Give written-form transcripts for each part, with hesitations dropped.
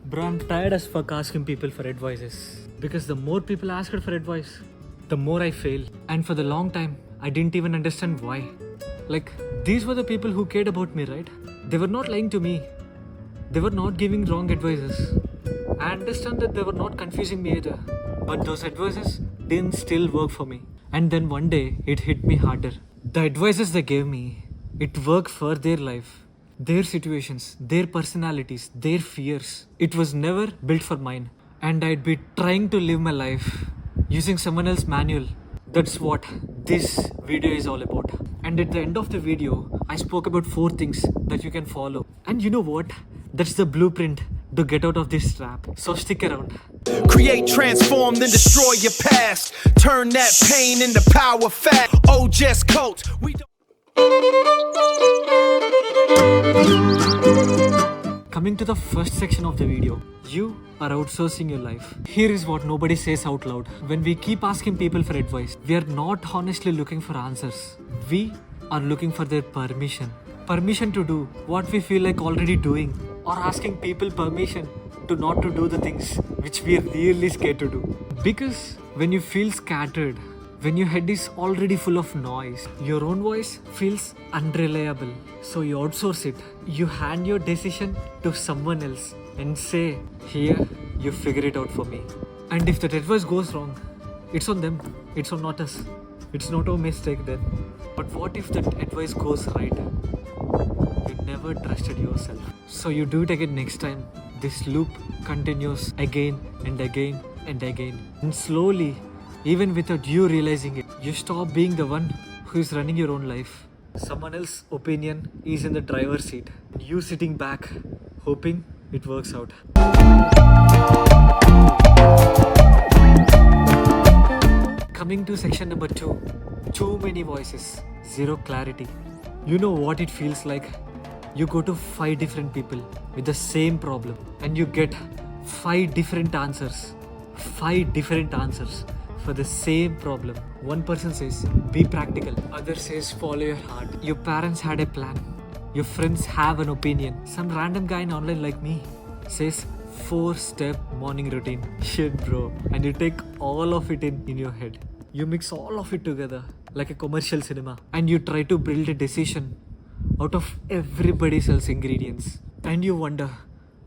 Bro, I'm tired as fuck asking people for advices. Because the more people ask for advice, the more I fail. And for the long time, I didn't even understand why. Like, these were the people who cared about me, right? They were not lying to me. They were not giving wrong advices. I understand that they were not confusing me either. But those advices didn't still work for me. And then one day, it hit me harder. The advices they gave me, it worked for their life, their situations, their personalities, their fears. It was never built for mine. And I'd be trying to live my life using someone else's manual. That's what this video is all about. And at the end of the video, I spoke about 4 things that you can follow. And you know what? That's the blueprint to get out of this trap. So stick around. Create, transform, then destroy your past. Turn that pain into power fast. OJAS CULT. We don't. Coming to the first section of the video, you are outsourcing your life. Here is what nobody says out loud. When we keep asking people for advice, we are not honestly looking for answers. We are looking for their permission. Permission to do what we feel like already doing, or asking people permission to not to do the things which we are really scared to do. Because when you feel scattered, when your head is already full of noise, your own voice feels unreliable. So you outsource it. You hand your decision to someone else and say, here, you figure it out for me. And if that advice goes wrong, it's on them. It's on not us. It's not our mistake then. But what if that advice goes right? You never trusted yourself. So you do it again next time. This loop continues again and again and again. And slowly, even without you realizing it, you stop being the one who is running your own life. Someone else's opinion is in the driver's seat. And you sitting back, hoping it works out. Coming to section number 2. Too many voices, zero clarity. You know what it feels like? You go to 5 different people with the same problem and you get 5 different answers. 5 different answers for the same problem. One person says, be practical. Other says, follow your heart. Your parents had a plan. Your friends have an opinion. Some random guy in online like me says, 4-step morning routine. Shit, bro. And you take all of it in your head. You mix all of it together like a commercial cinema. And you try to build a decision out of everybody else's ingredients. And you wonder,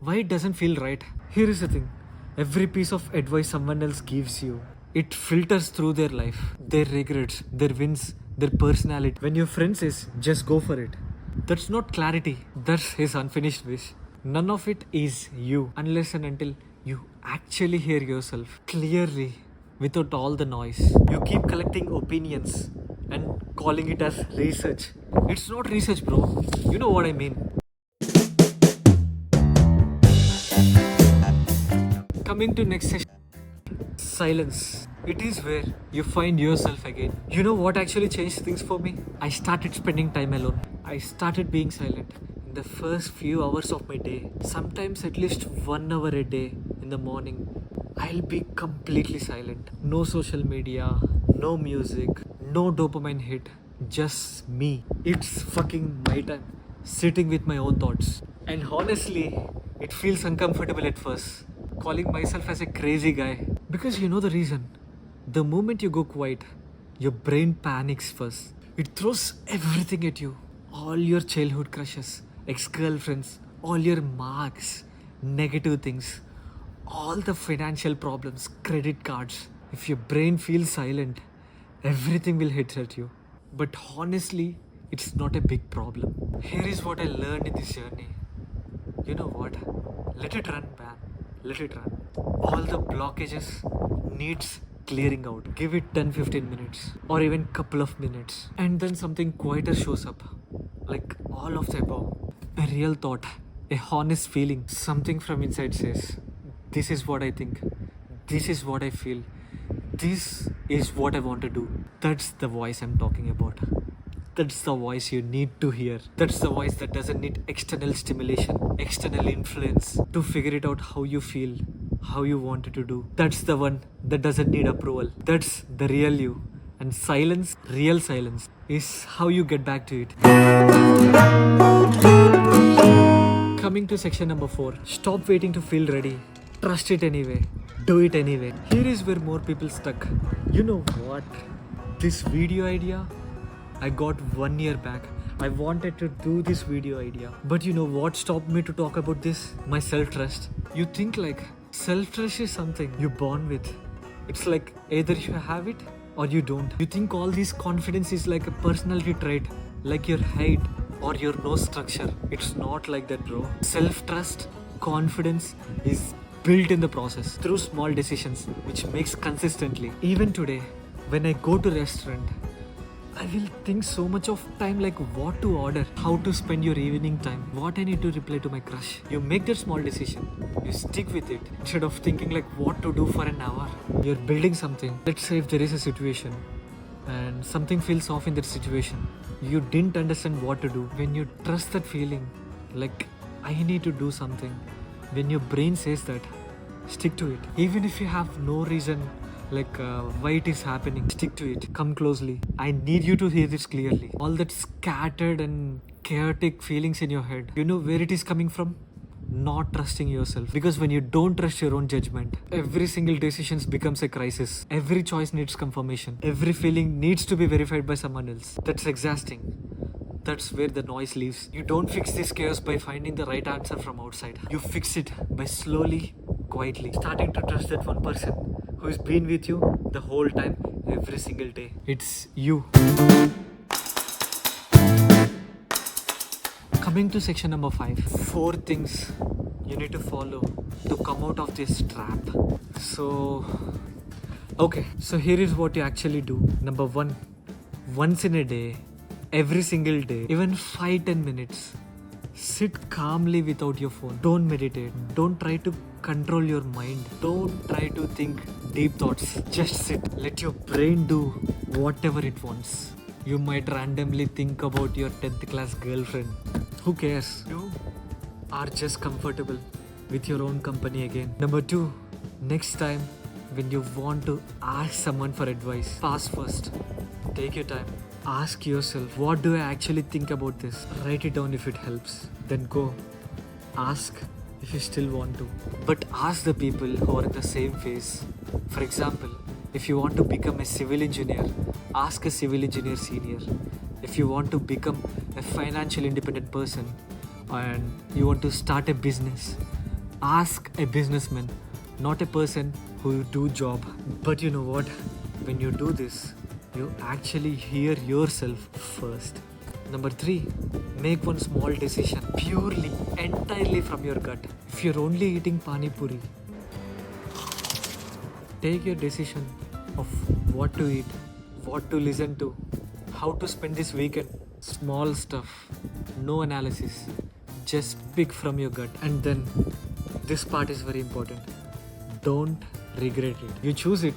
why it doesn't feel right? Here is the thing. Every piece of advice someone else gives you, it filters through their life, their regrets, their wins, their personality. When your friend says, just go for it, that's not clarity. That's his unfinished wish. None of it is you unless and until you actually hear yourself clearly without all the noise. You keep collecting opinions and calling it as research. It's not research, bro. You know what I mean. Coming to next session. Silence. It is where you find yourself again. You know what actually changed things for me? I started spending time alone. I started being silent in the first few hours of my day. Sometimes at least 1 hour a day in the morning. I'll be completely silent. No social media, no music, no dopamine hit. Just me. It's fucking my time. Sitting with my own thoughts. And honestly, it feels uncomfortable at first. Calling myself as a crazy guy. Because you know the reason. The moment you go quiet, your brain panics first. It throws everything at you. All your childhood crushes, ex-girlfriends, all your marks, negative things, all the financial problems, credit cards. If your brain feels silent, everything will hit at you. But honestly, it's not a big problem. Here is what I learned in this journey. You know what? Let it run, man. Let it run. All the blockages needs clearing out. Give it 10-15 minutes or even couple of minutes. And then something quieter shows up. Like all of the above. A real thought. A honest feeling. Something from inside says, this is what I think. This is what I feel. This is what I want to do. That's the voice I'm talking about. That's the voice you need to hear. That's the voice that doesn't need external stimulation, external influence to figure it out how you feel, how you want it to do. That's the one that doesn't need approval. That's the real you. And silence, real silence, is how you get back to it. Coming to section number 4. Stop waiting to feel ready. Trust it anyway. Do it anyway. Here is where more people stuck. You know what? This video idea I got 1 year back. I wanted to do this video idea. But you know what stopped me to talk about this? My self-trust. You think like self-trust is something you're born with. It's like either you have it or you don't. You think all this confidence is like a personality trait, like your height or your nose structure. It's not like that, bro. Self-trust, confidence is built in the process through small decisions which makes consistently. Even today, when I go to restaurant, I will think so much of time like what to order, how to spend your evening time, what I need to reply to my crush. You make that small decision, you stick with it instead of thinking like what to do for an hour. You're building something. Let's say if there is a situation and something feels off in that situation, you didn't understand what to do. When you trust that feeling, like I need to do something, when your brain says that, stick to it. Even if you have no reason like why it is happening, stick to it. Come closely. I need you to hear this clearly. All that scattered and chaotic feelings in your head, you know where it is coming from? Not trusting yourself. Because when you don't trust your own judgment, every single decision becomes a crisis. Every choice needs confirmation. Every feeling needs to be verified by someone else. That's exhausting. That's where the noise lives. You don't fix this chaos by finding the right answer from outside. You fix it by slowly, quietly starting to trust that one person who has been with you the whole time, every single day. It's you. Coming to section number 5. 4 things you need to follow to come out of this trap. So here is what you actually do. Number 1, once in a day, every single day, even 5-10 minutes, sit calmly without your phone. Don't meditate. Don't try to control your mind. Don't try to think deep thoughts. Just sit. Let your brain do whatever it wants. You might randomly think about your 10th class girlfriend. Who cares? You are just comfortable with your own company again. Number 2, next time when you want to ask someone for advice, pause first. Take your time. Ask yourself, what do I actually think about this? Write it down if it helps. Then go. Ask if you still want to. But ask the people who are in the same phase. For example, if you want to become a civil engineer, ask a civil engineer senior. If you want to become a financial independent person and you want to start a business, ask a businessman, not a person who do job. But you know what? When you do this, you actually hear yourself first. Number 3, make one small decision purely, entirely from your gut. If you're only eating pani puri, take your decision of what to eat, what to listen to, how to spend this weekend. Small stuff, no analysis. Just pick from your gut. And then, this part is very important. Don't regret it. You choose it.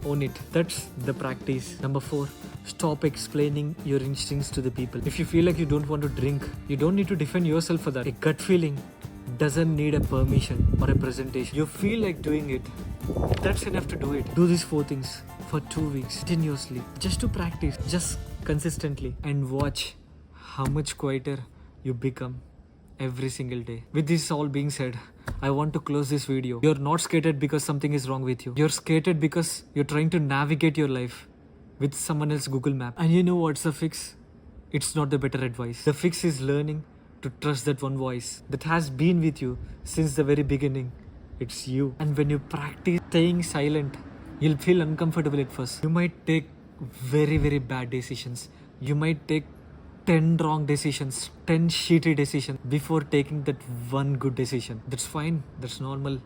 Own it. That's the practice. Number 4, stop explaining your instincts to the people. If you feel like you don't want to drink, you don't need to defend yourself for that. A gut feeling doesn't need a permission or a presentation. You feel like doing it, that's enough to do it. Do these 4 things for 2 weeks continuously, just to practice, just consistently, and watch how much quieter you become every single day. With this all being said, I want to close this video. You're not scared because something is wrong with you. You're scared because you're trying to navigate your life with someone else's Google map. And you know what's the fix? It's not the better advice. The fix is learning to trust that one voice that has been with you since the very beginning. It's you. And when you practice staying silent, you'll feel uncomfortable at first. You might take very, very bad decisions. You might take 10 wrong decisions, 10 shitty decisions before taking that one good decision. That's fine. That's normal.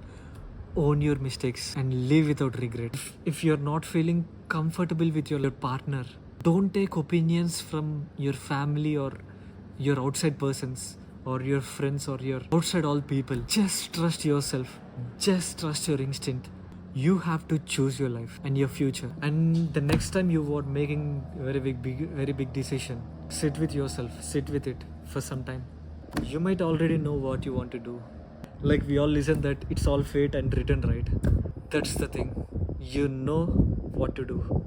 Own your mistakes and live without regret. If you're not feeling comfortable with your partner, don't take opinions from your family or your outside persons or your friends or your outside all people. Just trust yourself. Just trust your instinct. You have to choose your life and your future. And the next time you are making a very big decision, sit with yourself. Sit with it for some time. You might already know what you want to do. Like we all listen that it's all fate and written, right? That's the thing. You know what to do.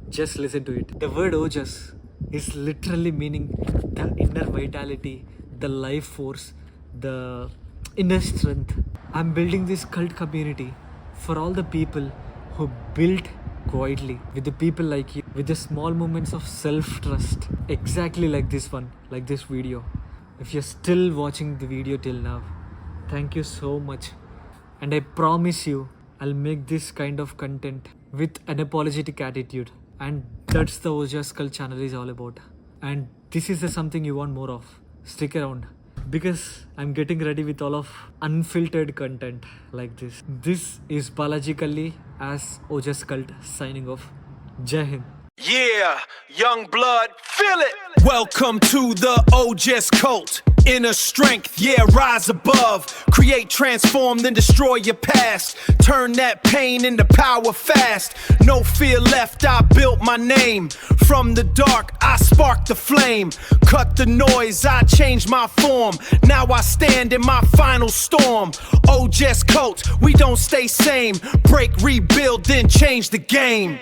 Just listen to it. The word OJAS is literally meaning the inner vitality, the life force, the inner strength. I'm building this cult community for all the people who built quietly, with the people like you, with the small moments of self-trust, exactly like this one, like this video. If you're still watching the video till now, thank you so much. And I promise you, I'll make this kind of content with an apologetic attitude. And that's the OJAS CULT channel is all about. And this is the something you want more of. Stick around, because I'm getting ready with all of unfiltered content like this. This is Balaji Kalli as OJAS CULT signing off. Jai Hind. Yeah, young blood, feel it. Welcome to the OJAS cult. Inner strength, yeah, rise above. Create, transform, then destroy your past. Turn that pain into power fast. No fear left, I built my name. From the dark, I sparked the flame. Cut the noise, I changed my form. Now I stand in my final storm. OJAS cult, we don't stay same. Break, rebuild, then change the game.